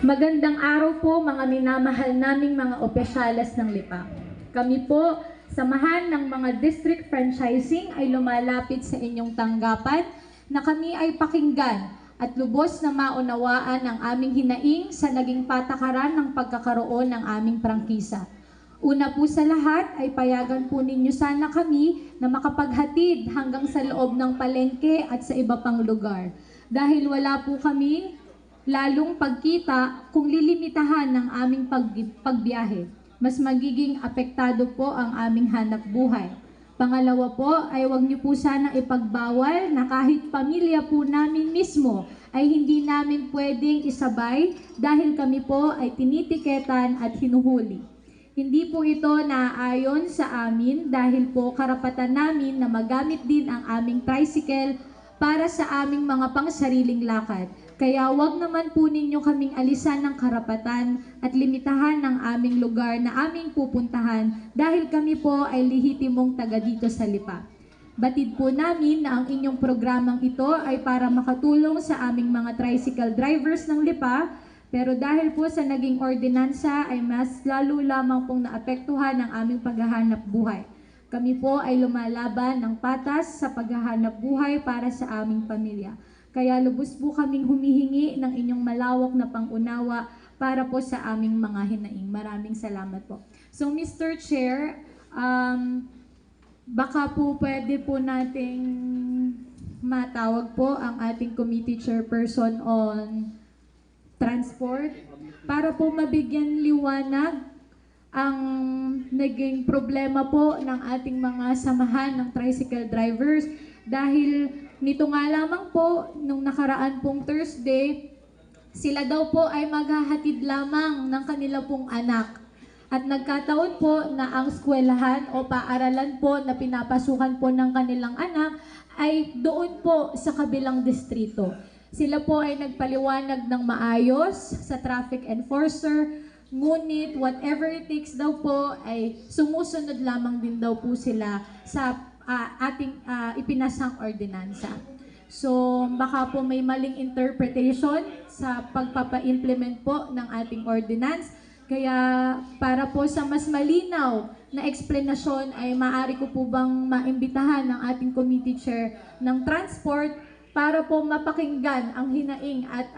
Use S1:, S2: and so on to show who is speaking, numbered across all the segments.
S1: Magandang araw po mga minamahal naming mga opisyalis ng Lipa. Kami po, samahan ng mga district franchising ay lumalapit sa inyong tanggapan na kami ay pakinggan at lubos na maunawaan ang aming hinaing sa naging patakaran ng pagkakaroon ng aming prangkisa. Una po sa lahat ay payagan po ninyo sana kami na makapaghatid hanggang sa loob ng palengke at sa iba pang lugar. Dahil wala po kami lalong pagkita kung lilimitahan ng aming pagbiyahe. Mas magiging apektado po ang aming hanap buhay. Pangalawa po ay huwag niyo po sana ipagbawal na kahit pamilya po namin mismo ay hindi namin pwedeng isabay dahil kami po ay tinitiketan at hinuhuli. Hindi po ito naaayon sa amin dahil po karapatan namin na magamit din ang aming tricycle para sa aming mga pangsariling lakad. Kaya wag naman po ninyo kaming alisan ng karapatan at limitahan ng aming lugar na aming pupuntahan dahil kami po ay lehitimong taga dito sa Lipa. Batid po namin na ang inyong programang ito ay para makatulong sa aming mga tricycle drivers ng Lipa, pero dahil po sa naging ordinansa ay mas lalo lamang pong naapektuhan ang aming paghahanap buhay. Kami po ay lumalaban ng patas sa paghahanap buhay para sa aming pamilya. Kaya lubos po kaming humihingi ng inyong malawak na pangunawa para po sa aming mga hinaing. Maraming salamat po. So Mr. Chair, baka po pwede po nating matawag po ang ating committee chairperson on transport para po mabigyan liwanag ang naging problema po ng ating mga samahan ng tricycle drivers dahil nito nga lamang po nung nakaraan pong Thursday, sila daw po ay maghahatid lamang ng kanila pong anak. At nagkataon po na ang eskwelahan o paaralan po na pinapasukan po ng kanilang anak ay doon po sa kabilang distrito. Sila po ay nagpaliwanag ng maayos sa traffic enforcer, ngunit whatever it takes daw po ay sumusunod lamang din daw po sila sa ating ipinasang ordinansa. So, baka po may maling interpretation sa pagpapa-implement po ng ating ordinance. Kaya para po sa mas malinaw na eksplenasyon ay maaari ko po bang maimbitahan ng ating committee chair ng transport para po mapakinggan ang hinaing at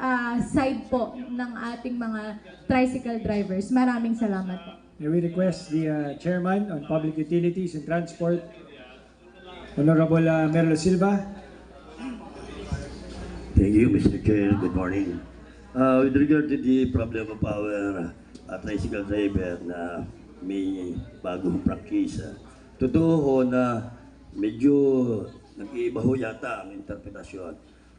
S1: side po ng ating mga tricycle drivers. Maraming salamat po.
S2: May we request the Chairman on Public Utilities and Transport, Honorable Merlo Silva.
S3: Thank you, Mr. Chair. Good morning. With regard to the problem of our tricycle driver na may bagong prangkisa, totoo ho na medyo nag-iiba ho yata ang interpretasyon.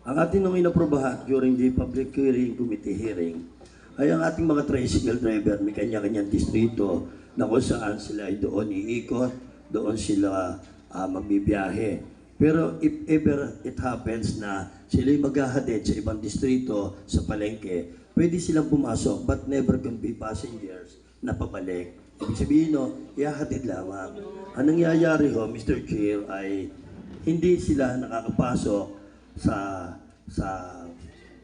S3: Ang ating nung inaprobahan during the public hearing, committee hearing, ay ang ating mga tricycle driver may kanya-kanyang distrito na kung saan sila ay doon iikot, doon sila magbibiyahe. Pero if ever it happens na sila'y maghahatid sa ibang distrito sa palengke, pwede silang pumasok but never can be passengers na pabalik. Ibig sabihin, no, ihahatid lamang. Ang nangyayari ho, Mr. Chair, ay hindi sila nakakapasok sa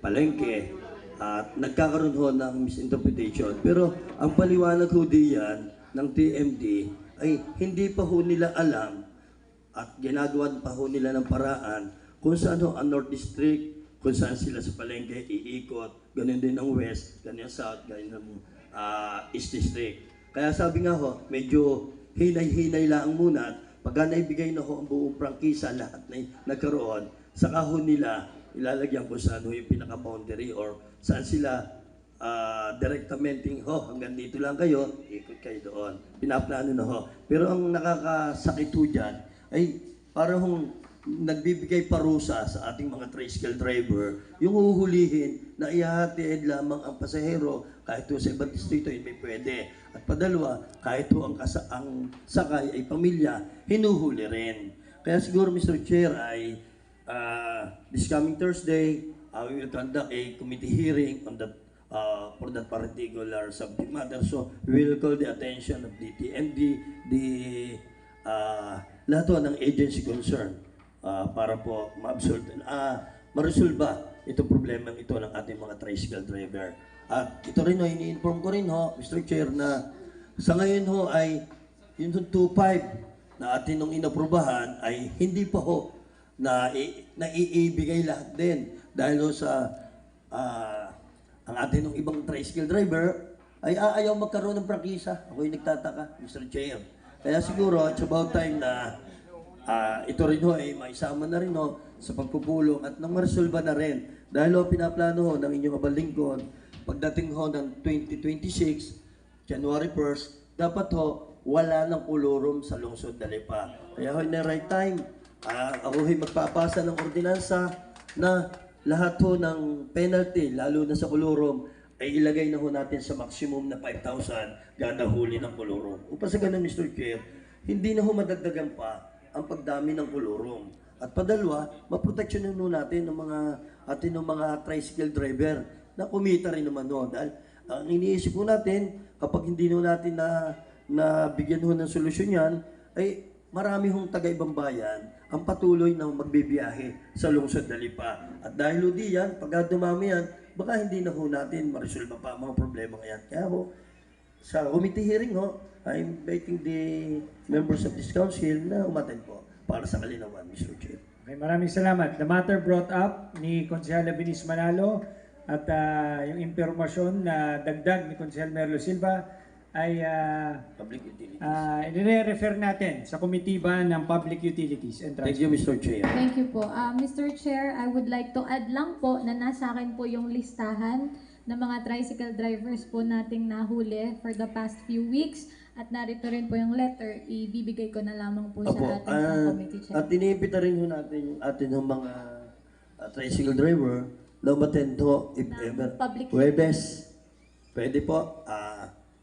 S3: palengke at nagkakaroon ho ng misinterpretation. Pero ang paliwanag ho diyan ng TMD ay hindi pa ho nila alam at ginagawa pa ho nila ng paraan kung saan ho ang North District, kung saan sila sa palengke iikot, ganun din ang West, ganun ang South, ganun ang East District. Kaya sabi nga ho, medyo hinay-hinay lang muna at pagka naibigay na ho ang buong prangkisa, lahat na nagkaroon, saka ho nila ilalagyan kung saan ho yung pinaka-boundary or saan sila directamenting ho, hanggang dito lang kayo, ikot kayo doon. Pinaplano na ho. Pero ang nakakasakit ho dyan, ay parang nagbibigay parusa sa ating mga tricycle driver yung uhulihin na ihahatid lamang ang pasahero kahit sa ibang distrito hindi pwede. At padalwa, kahit ang sakay ay pamilya, hinuhuli rin. Kaya siguro Mr. Chair ay this coming Thursday, we will conduct a committee hearing on that for that particular subject matter. So we will call the attention of the TMD, lahat ng agency concern para po ma-resolve itong problema ito ng ating mga tricycle driver. At ito rin ho, ini-inform ko rin ho, Mr. Chair, na sa ngayon ho ay yung 2.5 na atin nung inaprubahan ay hindi pa ho na naiibigay lahat din. Dahil ho sa ang atin nung ibang tricycle driver ay ayaw magkaroon ng prangkisa. Ako'y nagtataka, Mr. Chair. Kaya siguro, it's about time na ito rin ho ay maisama na rin ho sa pagpupulong at nang maresolba na rin. Dahil ho, pinaplano ho ng inyong abang lingkod, pagdating ho ng 2026, January 1st, dapat ho, wala ng kulurum sa lungsod Dalipa. Kaya ho, in the right time, ako ho'y magpapasa ng ordinansa na lahat ho ng penalty, lalo na sa kulurum, ay ilagay na ho natin sa maximum na 5,000 kada huli ng kulurum. Upang sa ganun, Mr. Chair, hindi na ho madagdagan pa ang pagdami ng kulurum. At padalwa, maproteksyonan ho natin ng mga tricycle driver na kumita rin naman ho. Dahil ang iniisip ho natin, kapag hindi ho natin na bigyan ho ng solusyon yan, ay marami hong taga-ibang bayan ang patuloy na magbibiyahe sa lungsod Dalipa. At dahil ho di yan, pag dumami yan, baka hindi na ho natin ma-resolve pa ang mga problema yan. Kaya ho, sa committee hearing ho, I'm inviting the members of this council na umattend po para sa kalinawan, Mr. Chair.
S2: Okay, maraming salamat. The matter brought up ni Konsehal Benis Manalo at yung impormasyon na dagdag ni Konsehal Merlo Silva ay
S3: Public utilities.
S2: i-refer natin sa komitiba ng Public Utilities and
S3: Thank
S2: Transport.
S3: you, Mr. Chair.
S1: Thank you po. Mr. Chair, I would like to add lang po na nasa akin po yung listahan ng mga tricycle drivers po nating nahuli for the past few weeks. At narito rin po yung letter, ibibigay ko na lamang po
S3: Opo,
S1: sa ating committee chair.
S3: at iniimbita rin ho natin yung atin ng mga tricycle driver na umattend ho if
S1: Ng
S3: ever.
S1: public
S3: Huwebes, pwede po.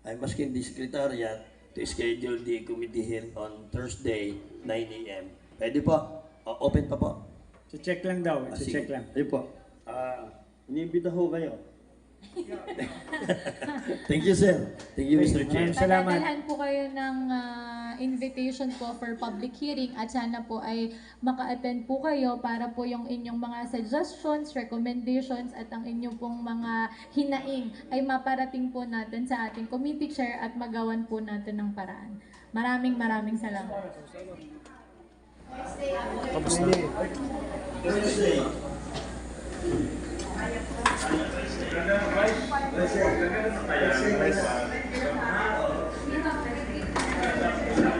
S3: I'm asking the Secretariat to schedule the committee hearing on Thursday, 9 a.m. Pwede po. Open pa po.
S2: Check lang daw.
S3: Sige.
S2: Check lang.
S3: Ayun po. Iniimbita ho kayo. Thank you, sir. Thank you, Mr. Chair.
S2: Salamat.
S1: Padadalhan po kayo ng invitation po for public hearing at sana po ay maka-attend po kayo para po yung inyong mga suggestions, recommendations at ang inyong pong mga hinaing ay maparating po natin sa ating committee chair at magawan po natin ng paraan. Maraming salamat.
S3: Thursday.